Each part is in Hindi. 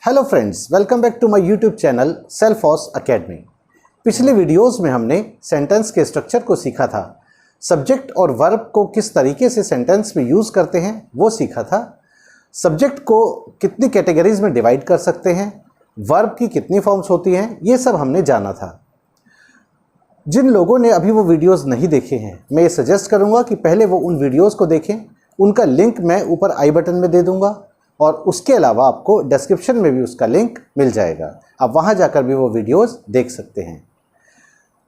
Hello friends, welcome back to my YouTube channel सेल्फॉस एकेडमी। पिछले वीडियोस में हमने सेंटेंस के स्ट्रक्चर को सीखा था, सब्जेक्ट और वर्ब को किस तरीके से सेंटेंस में यूज़ करते हैं वो सीखा था, सब्जेक्ट को कितनी कैटेगरीज में डिवाइड कर सकते हैं, वर्ब की कितनी फॉर्म्स होती हैं, ये सब हमने जाना था। जिन लोगों ने अभी वो वीडियोस नहीं देखे हैं, मैं ये सजेस्ट करूँगा कि पहले वो उन वीडियोस को देखें। उनका लिंक मैं ऊपर आई बटन में दे दूँगा और उसके अलावा आपको डिस्क्रिप्शन में भी उसका लिंक मिल जाएगा। आप वहाँ जाकर भी वो वीडियोस देख सकते हैं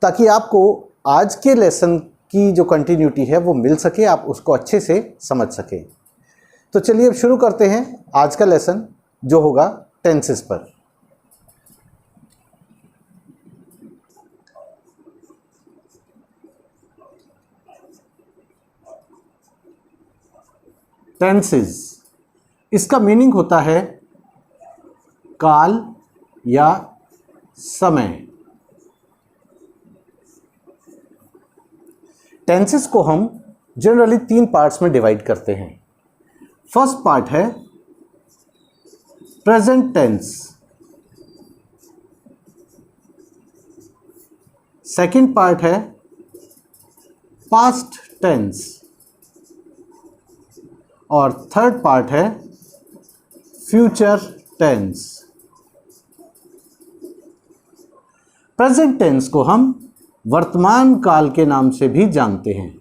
ताकि आपको आज के लेसन की जो कंटिन्यूटी है वो मिल सके, आप उसको अच्छे से समझ सकें। तो चलिए अब शुरू करते हैं आज का लेसन जो होगा टेंसेस पर। टेंसेस, इसका मीनिंग होता है काल या समय। टेंसेस को हम जनरली 3 पार्ट्स में डिवाइड करते हैं। फर्स्ट पार्ट है प्रेजेंट टेंस, सेकंड पार्ट है पास्ट टेंस और थर्ड पार्ट है फ्यूचर टेंस। प्रेजेंट टेंस को हम वर्तमान काल के नाम से भी जानते हैं।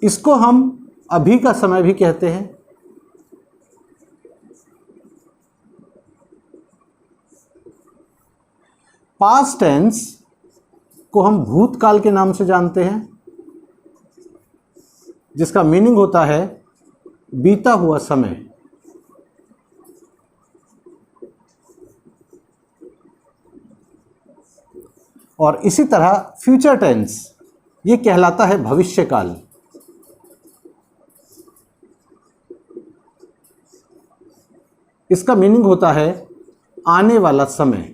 इसको हम अभी का समय भी कहते हैं। पास्ट टेंस को हम भूतकाल के नाम से जानते हैं, जिसका मीनिंग होता है बीता हुआ समय। और इसी तरह फ्यूचर टेंस ये कहलाता है भविष्यकाल। इसका मीनिंग होता है आने वाला समय।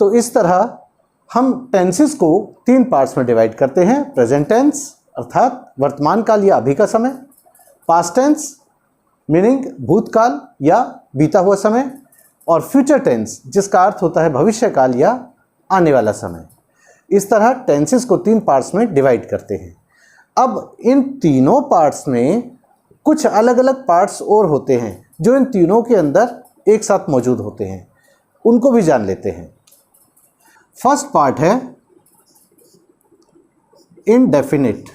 तो इस तरह हम टेंसेस को 3 पार्ट्स में डिवाइड करते हैं। प्रेजेंट टेंस अर्थात वर्तमान काल या अभी का समय, पास्ट टेंस मीनिंग भूतकाल या बीता हुआ समय, और फ्यूचर टेंस जिसका अर्थ होता है भविष्यकाल या आने वाला समय। इस तरह टेंसेस को 3 पार्ट्स में डिवाइड करते हैं। अब इन तीनों पार्ट्स में कुछ अलग अलग पार्ट्स और होते हैं जो इन तीनों के अंदर एक साथ मौजूद होते हैं, उनको भी जान लेते हैं। फर्स्ट पार्ट है indefinite,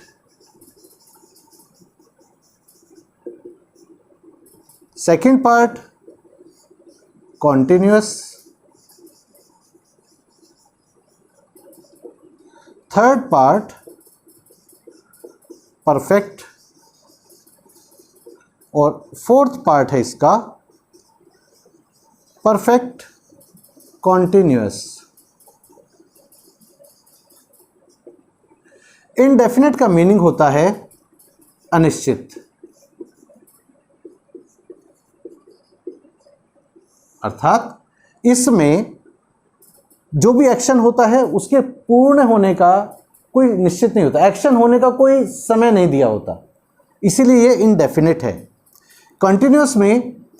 second part continuous, third part perfect और फोर्थ पार्ट है इसका परफेक्ट कॉन्टिन्यूअस। इनडेफिनिट का मीनिंग होता है अनिश्चित, अर्थात इसमें जो भी एक्शन होता है उसके पूर्ण होने का कोई निश्चित नहीं होता, एक्शन होने का कोई समय नहीं दिया होता, इसीलिए ये इनडेफिनिट है। कंटिन्यूअस में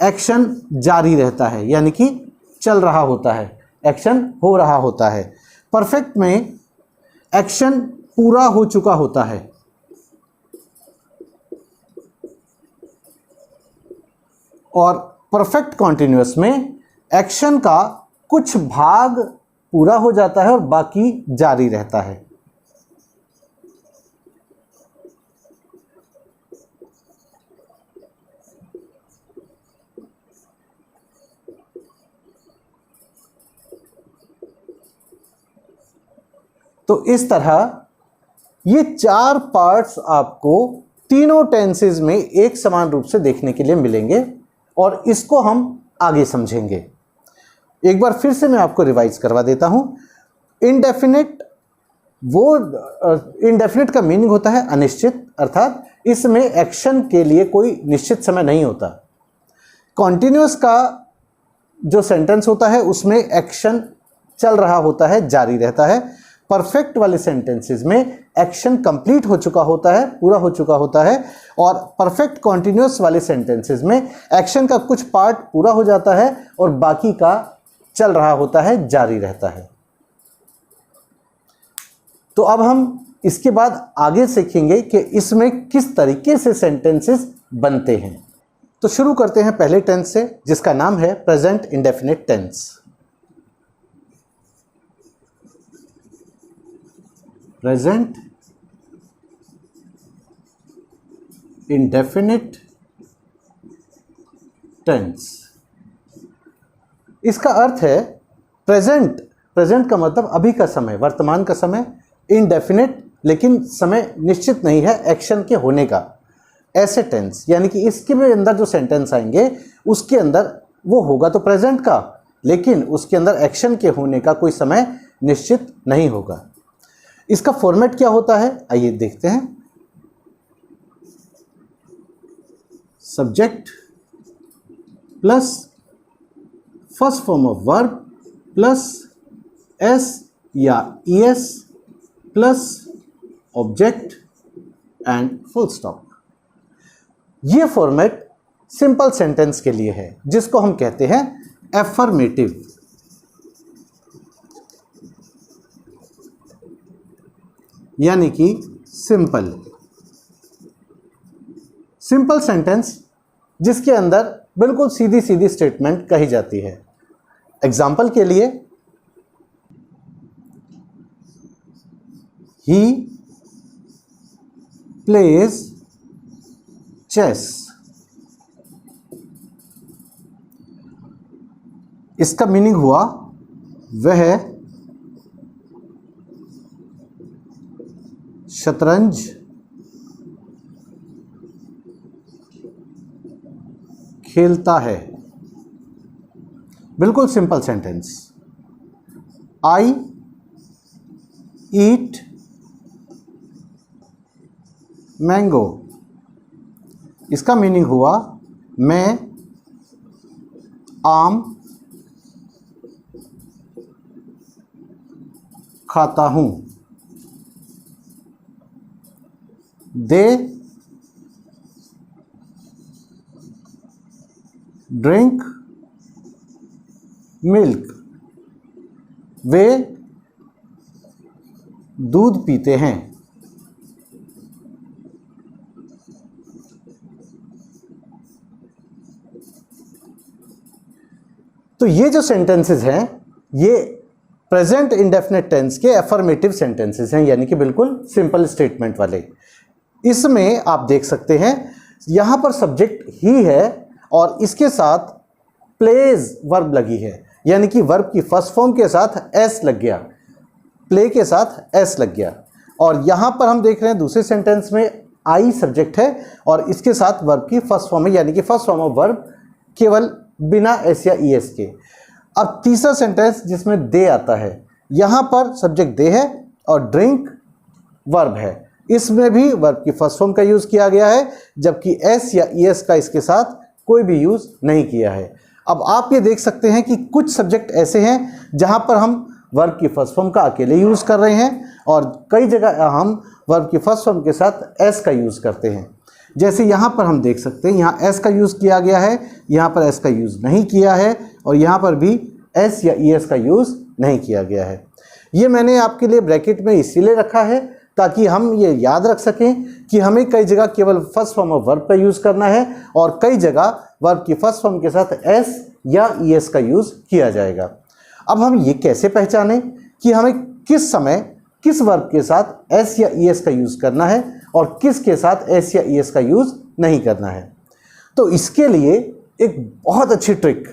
एक्शन जारी रहता है, यानी कि चल रहा होता है, एक्शन हो रहा होता है। परफेक्ट में एक्शन पूरा हो चुका होता है। और परफेक्ट कॉन्टिन्यूअस में एक्शन का कुछ भाग पूरा हो जाता है और बाकी जारी रहता है। तो इस तरह ये 4 पार्ट्स आपको तीनों टेंसेस में एक समान रूप से देखने के लिए मिलेंगे और इसको हम आगे समझेंगे। एक बार फिर से मैं आपको रिवाइज करवा देता हूं। इनडेफिनिट का मीनिंग होता है अनिश्चित, अर्थात इसमें एक्शन के लिए कोई निश्चित समय नहीं होता। कॉन्टिन्यूअस का जो सेंटेंस होता है उसमें एक्शन चल रहा होता है, जारी रहता है। परफेक्ट वाले सेंटेंसेस में एक्शन कंप्लीट हो चुका होता है, पूरा हो चुका होता है। और परफेक्ट कॉन्टिन्यूअस वाले सेंटेंसेस में एक्शन का कुछ पार्ट पूरा हो जाता है और बाकी का चल रहा होता है, जारी रहता है। तो अब हम इसके बाद आगे सीखेंगे कि इसमें किस तरीके से सेंटेंसेस बनते हैं। तो शुरू करते हैं पहले टेंस से, जिसका नाम है present indefinite tense. Present indefinite tense, इसका अर्थ है प्रेजेंट। प्रेजेंट का मतलब अभी का समय, वर्तमान का समय। इनडेफिनिट लेकिन समय निश्चित नहीं है एक्शन के होने का। ऐसे टेंस यानी कि इसके में अंदर जो सेंटेंस आएंगे उसके अंदर वो होगा तो प्रेजेंट का, लेकिन उसके अंदर एक्शन के होने का कोई समय निश्चित नहीं होगा। इसका फॉर्मेट क्या होता है आइए देखते हैं। Subject plus first form of verb plus S या ES plus object and full stop. ये फॉर्मेट सिंपल सेंटेंस के लिए है, जिसको हम कहते हैं एफर्मेटिव। यानी कि सिंपल सेंटेंस जिसके अंदर बिल्कुल सीधी सीधी स्टेटमेंट कही जाती है। एग्जाम्पल के लिए, ही प्लेज चेस। इसका मीनिंग हुआ वह शतरंज खेलता है। बिल्कुल सिंपल सेंटेंस। आई ईट मैंगो। इसका मीनिंग हुआ मैं आम खाता हूं। They drink milk. वे दूध पीते हैं। तो ये जो सेंटेंसेस हैं ये प्रेजेंट इंडेफिनिट टेंस के एफर्मेटिव सेंटेंसेस हैं, यानी कि बिल्कुल सिंपल स्टेटमेंट वाले। इसमें आप देख सकते हैं यहाँ पर सब्जेक्ट ही है और इसके साथ प्लेज वर्ब लगी है, यानी कि वर्ब की फर्स्ट फॉर्म के साथ एस लग गया, प्ले के साथ एस लग गया। और यहाँ पर हम देख रहे हैं दूसरे सेंटेंस में आई सब्जेक्ट है और इसके साथ वर्ब की फर्स्ट फॉर्म है, यानी कि फर्स्ट फॉर्म ऑफ वर्ब केवल बिना एस या ई एस के। अब तीसरा सेंटेंस जिसमें दे आता है, यहाँ पर सब्जेक्ट दे है और ड्रिंक वर्ब है। इसमें भी वर्ब की फर्स्ट फॉर्म का यूज़ किया गया है, जबकि एस या ई एस का इसके साथ कोई भी यूज़ नहीं किया है। अब आप ये देख सकते हैं कि कुछ सब्जेक्ट ऐसे हैं जहाँ पर हम वर्ब की फर्स्ट फॉर्म का अकेले यूज़ कर रहे हैं और कई जगह हम वर्ब की फर्स्ट फॉर्म के साथ एस का यूज़ करते हैं। जैसे यहाँ पर हम देख सकते हैं यहाँ एस का यूज़ किया गया है, यहाँ पर एस का यूज़ नहीं किया है और यहाँ पर भी एस या ई एस का यूज़ नहीं किया गया है। ये मैंने आपके लिए ब्रैकेट में इसीलिए रखा है ताकि हम ये याद रख सकें कि हमें कई जगह केवल फर्स्ट फॉर्म ऑफ वर्ब का यूज़ करना है और कई जगह वर्ब की फर्स्ट फॉर्म के साथ एस या ई एस का यूज़ किया जाएगा। अब हम ये कैसे पहचानें कि हमें किस समय किस वर्ब के साथ एस या ई एस का यूज़ करना है और किस के साथ एस या ई एस का यूज़ नहीं करना है। तो इसके लिए एक बहुत अच्छी ट्रिक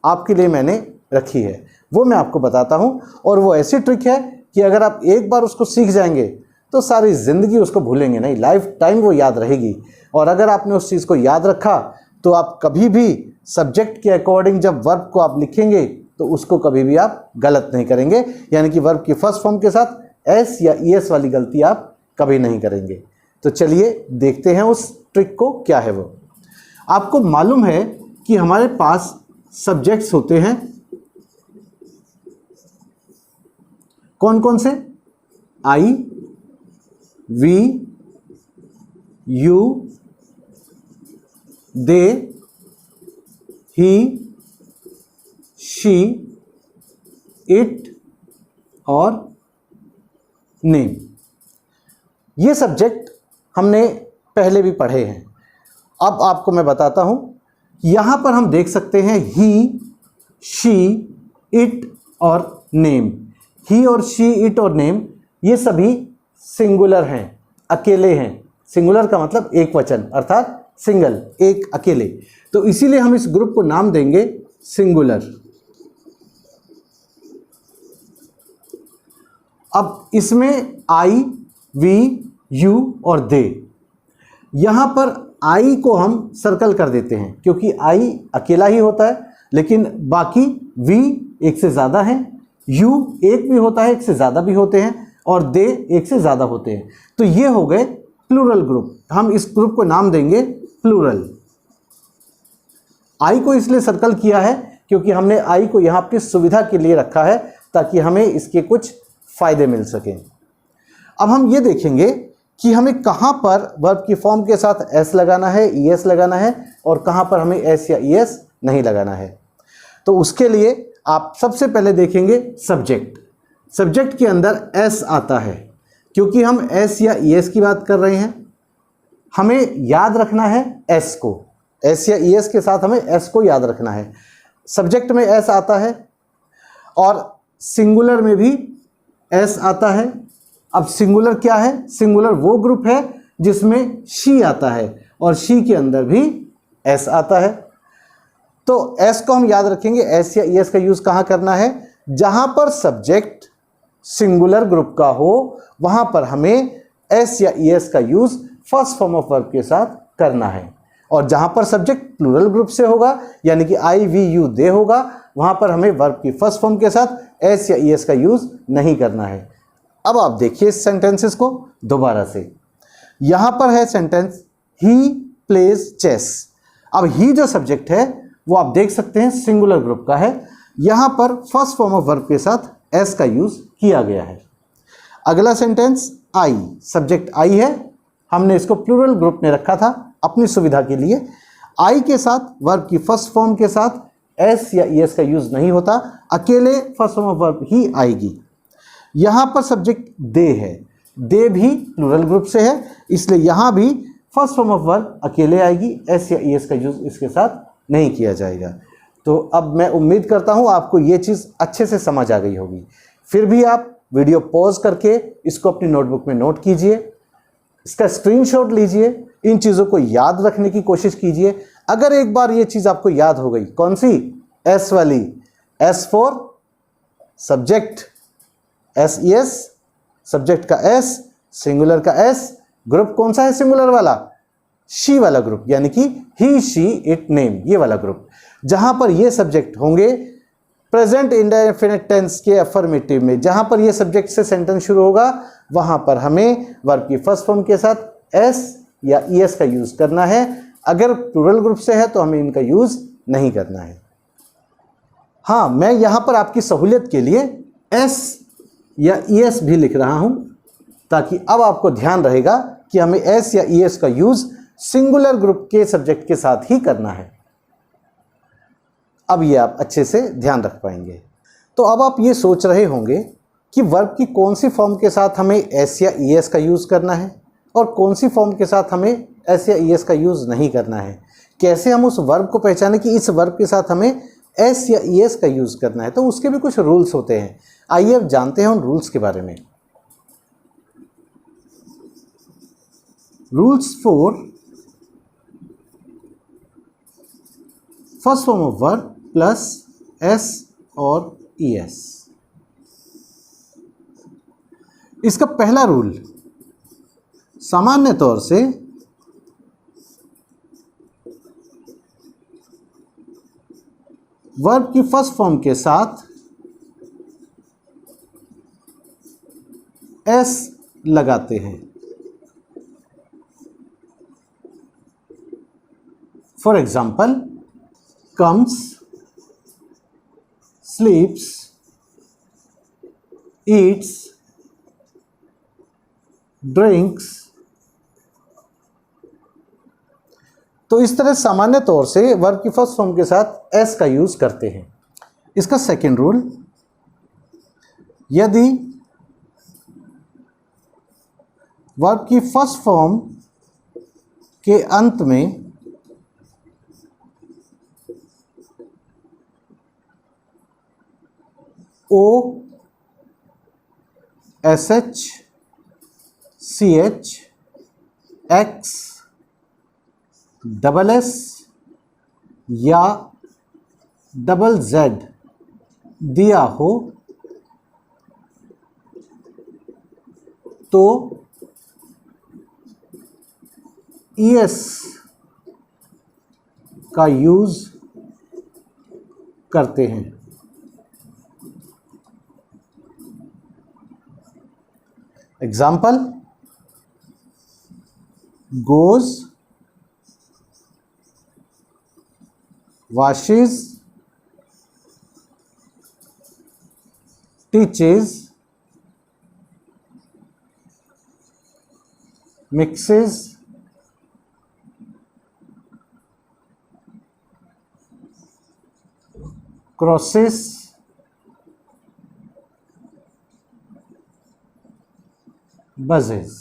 आपके लिए मैंने रखी है, वो मैं आपको बताता हूँ। और वो ऐसी ट्रिक है कि अगर आप एक बार उसको सीख जाएंगे तो सारी ज़िंदगी उसको भूलेंगे नहीं, लाइफ टाइम वो याद रहेगी। और अगर आपने उस चीज़ को याद रखा तो आप कभी भी सब्जेक्ट के अकॉर्डिंग जब वर्ब को आप लिखेंगे तो उसको कभी भी आप गलत नहीं करेंगे, यानी कि वर्ब की फर्स्ट फॉर्म के साथ एस या ई एस वाली गलती आप कभी नहीं करेंगे। तो चलिए देखते हैं उस ट्रिक को क्या है। वो आपको मालूम है कि हमारे पास सब्जेक्ट्स होते हैं। कौन कौन से? I, we, you, they, he, she, it और नेम। ये सब्जेक्ट हमने पहले भी पढ़े हैं। अब आपको मैं बताता हूं। यहां पर हम देख सकते हैं ही, शी, इट और नेम। ही और शी, इट और नेम ये सभी सिंगुलर हैं, अकेले हैं। सिंगुलर का मतलब एक वचन, अर्थात सिंगल, एक अकेले। तो इसीलिए हम इस ग्रुप को नाम देंगे सिंगुलर। अब इसमें आई, वी, यू और दे। यहां पर आई को हम सर्कल कर देते हैं क्योंकि आई अकेला ही होता है, लेकिन बाकी वी एक से ज़्यादा है, यू एक भी होता है, एक से ज़्यादा भी होते हैं, और दे एक से ज़्यादा होते हैं। तो ये हो गए प्लूरल ग्रुप। हम इस ग्रुप को नाम देंगे प्लूरल। आई को इसलिए सर्कल किया है क्योंकि हमने आई को यहाँ अपनी सुविधा के लिए रखा है ताकि हमें इसके कुछ फायदे मिल सकें। अब हम ये देखेंगे कि हमें कहाँ पर वर्ब की फॉर्म के साथ एस लगाना है, ईएस लगाना है, और कहाँ पर हमें एस या ईएस नहीं लगाना है। तो उसके लिए आप सबसे पहले देखेंगे सब्जेक्ट। सब्जेक्ट के अंदर एस आता है क्योंकि हम एस या ईएस की बात कर रहे हैं। हमें याद रखना है एस को, एस या ईएस के साथ हमें एस को याद रखना है। सब्जेक्ट में एस आता है और सिंगुलर में भी एस आता है। अब सिंगुलर क्या है? सिंगुलर वो ग्रुप है जिसमें शी आता है और शी के अंदर भी एस आता है। तो एस को हम याद रखेंगे। एस या ईएस का यूज कहाँ करना है? जहां पर सब्जेक्ट सिंगुलर ग्रुप का हो वहां पर हमें एस या ईएस का use first form of verb के साथ करना है, और जहां पर सब्जेक्ट प्लूरल ग्रुप से होगा यानी कि आई, वी, यू, दे होगा, वहां पर हमें वर्ब की फर्स्ट फॉर्म के साथ एस या ईएस का यूज नहीं करना है। अब आप देखिए इस सेंटेंसेस को दोबारा से। यहां पर है सेंटेंस ही प्लेज चेस। अब ही जो सब्जेक्ट है वो आप देख सकते हैं सिंगुलर ग्रुप का है। यहां पर फर्स्ट फॉर्म ऑफ वर्ब के साथ एस का यूज किया गया है। अगला सेंटेंस आई, सब्जेक्ट आई है, हमने इसको प्लूरल ग्रुप में रखा था अपनी सुविधा के लिए। आई के साथ वर्ब की फर्स्ट फॉर्म के साथ एस या ईएस का यूज नहीं होता, अकेले फर्स्ट फॉर्म ऑफ वर्ब ही आएगी। यहां पर सब्जेक्ट दे है, दे भी प्लूरल ग्रुप से है, इसलिए यहां भी फर्स्ट फॉर्म ऑफ वर्ब अकेले आएगी, एस या ईएस का यूज इसके साथ नहीं किया जाएगा। तो अब मैं उम्मीद करता हूं आपको ये चीज़ अच्छे से समझ आ गई होगी। फिर भी आप वीडियो पॉज करके इसको अपनी नोटबुक में नोट कीजिए, इसका स्क्रीनशॉट लीजिए, इन चीज़ों को याद रखने की कोशिश कीजिए। अगर एक बार ये चीज़ आपको याद हो गई, कौन सी? एस वाली, S for subject, S ES, subject का एस, सिंगुलर का एस, ग्रुप कौन सा है सिंगुलर वाला? शी वाला ग्रुप, यानी कि ही, शी, इट, नेम, ये वाला ग्रुप। जहां पर ये सब्जेक्ट होंगे प्रेजेंट इंडेफिनिट टेंस के अफर्मेटिव में, जहां पर ये सब्जेक्ट से सेंटेंस शुरू होगा वहां पर हमें वर्ब की फर्स्ट फॉर्म के साथ एस या ईएस का यूज करना है। अगर प्लूरल ग्रुप से है तो हमें इनका यूज नहीं करना है। हाँ, मैं यहां पर आपकी सहूलियत के लिए एस या ईएस भी लिख रहा हूं ताकि अब आपको ध्यान रहेगा कि हमें एस या ईएस का यूज सिंगुलर ग्रुप के सब्जेक्ट के साथ ही करना है। अब ये आप अच्छे से ध्यान रख पाएंगे। तो अब आप ये सोच रहे होंगे कि वर्ब की कौन सी फॉर्म के साथ हमें एस या ईएस का यूज़ करना है और कौन सी फॉर्म के साथ हमें एस या ईएस का यूज़ नहीं करना है। कैसे हम उस वर्ब को पहचाने कि इस वर्ब के साथ हमें एस या ईएस का यूज़ करना है। तो उसके भी कुछ रूल्स होते हैं। आइए अब जानते हैं उन रूल्स के बारे में। Rules for first form of verb plus S और ईएस। इसका पहला रूल, सामान्य तौर से वर्ब की फर्स्ट फॉर्म के साथ एस लगाते हैं। For example, comes, sleeps, eats, drinks। तो इस तरह सामान्य तौर से वर्ब की फर्स्ट फॉर्म के साथ एस का यूज करते हैं। इसका सेकेंड रूल, यदि वर्ब की फर्स्ट फॉर्म के अंत में O, S H, C H, X, double S या डबल जेड दिया हो तो ईएस का यूज करते हैं। Example, goes, washes, teaches, mixes, crosses, buzzes।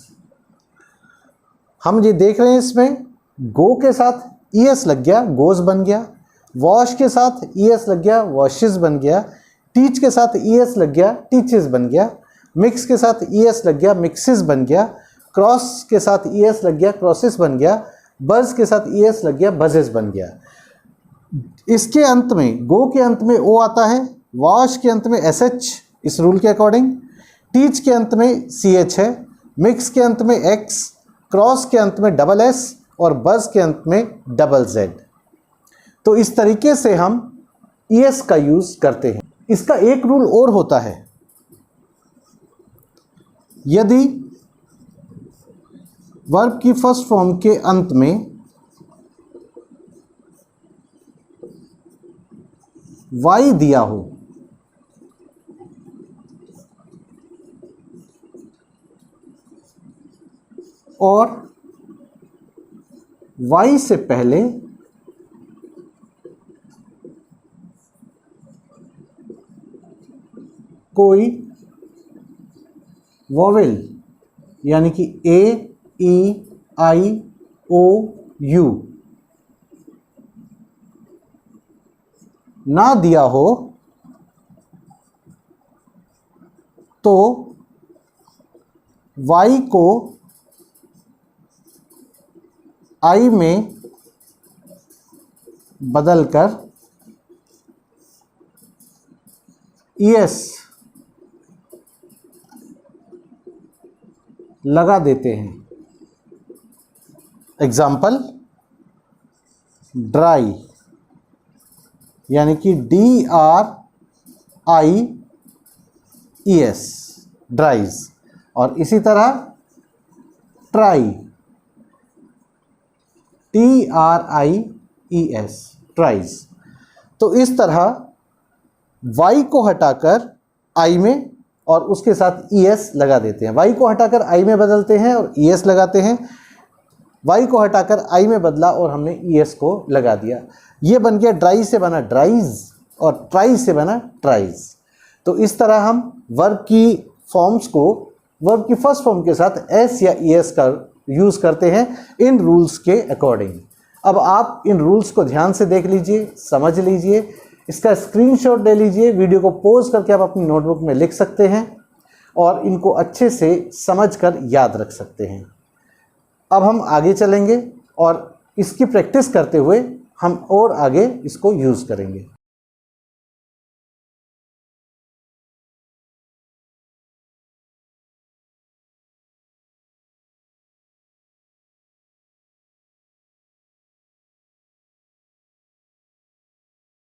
हम ये देख रहे हैं इसमें गो के साथ ईएस लग गया, गोज बन गया। वॉश के साथ ईएस लग गया, वॉशेस बन गया। टीच के साथ ईएस लग गया, टीचेस बन गया। मिक्स के साथ ईएस लग गया, मिक्सेस बन गया। क्रॉस के साथ ईएस लग गया, क्रॉसेस बन गया। बज के साथ ईएस लग गया, बजेस बन गया। इसके अंत में, गो के अंत में ओ आता है, वॉश के अंत में एसएच इस रूल के अकॉर्डिंग, टीच के अंत में सीएच है, मिक्स के अंत में एक्स, क्रॉस के अंत में डबल एस और बज के अंत में डबल जेड। तो इस तरीके से हम ईएस का यूज करते हैं। इसका एक रूल और होता है, यदि वर्ब की फर्स्ट फॉर्म के अंत में वाई दिया हो और वाई से पहले कोई वोवेल यानी कि ए, ई, आई, ओ, यू ना दिया हो तो वाई को आई में बदलकर ईएस लगा देते हैं। एग्जाम्पल, ड्राई यानी कि डी आर आई ई एस, ड्राइज। और इसी तरह ट्राई, टी आर आई ई एस, ट्राइज। तो इस तरह वाई को हटाकर आई में और उसके साथ ईएस लगा देते हैं। वाई को हटाकर आई में बदलते हैं और ईएस लगाते हैं। वाई को हटाकर आई में बदला और हमने ईएस को लगा दिया। ये बन गया, ड्राई से बना ड्राइज और ट्राई से बना ट्राइज। तो इस तरह हम वर्ब की फॉर्म्स को वर्ब की फर्स्ट फॉर्म के साथ एस या ईएस का यूज़ करते हैं इन रूल्स के अकॉर्डिंग। अब आप इन रूल्स को ध्यान से देख लीजिए, समझ लीजिए, इसका स्क्रीनशॉट ले लीजिए, वीडियो को पॉज करके आप अपनी नोटबुक में लिख सकते हैं और इनको अच्छे से समझकर याद रख सकते हैं। अब हम आगे चलेंगे और इसकी प्रैक्टिस करते हुए हम और आगे इसको यूज़ करेंगे।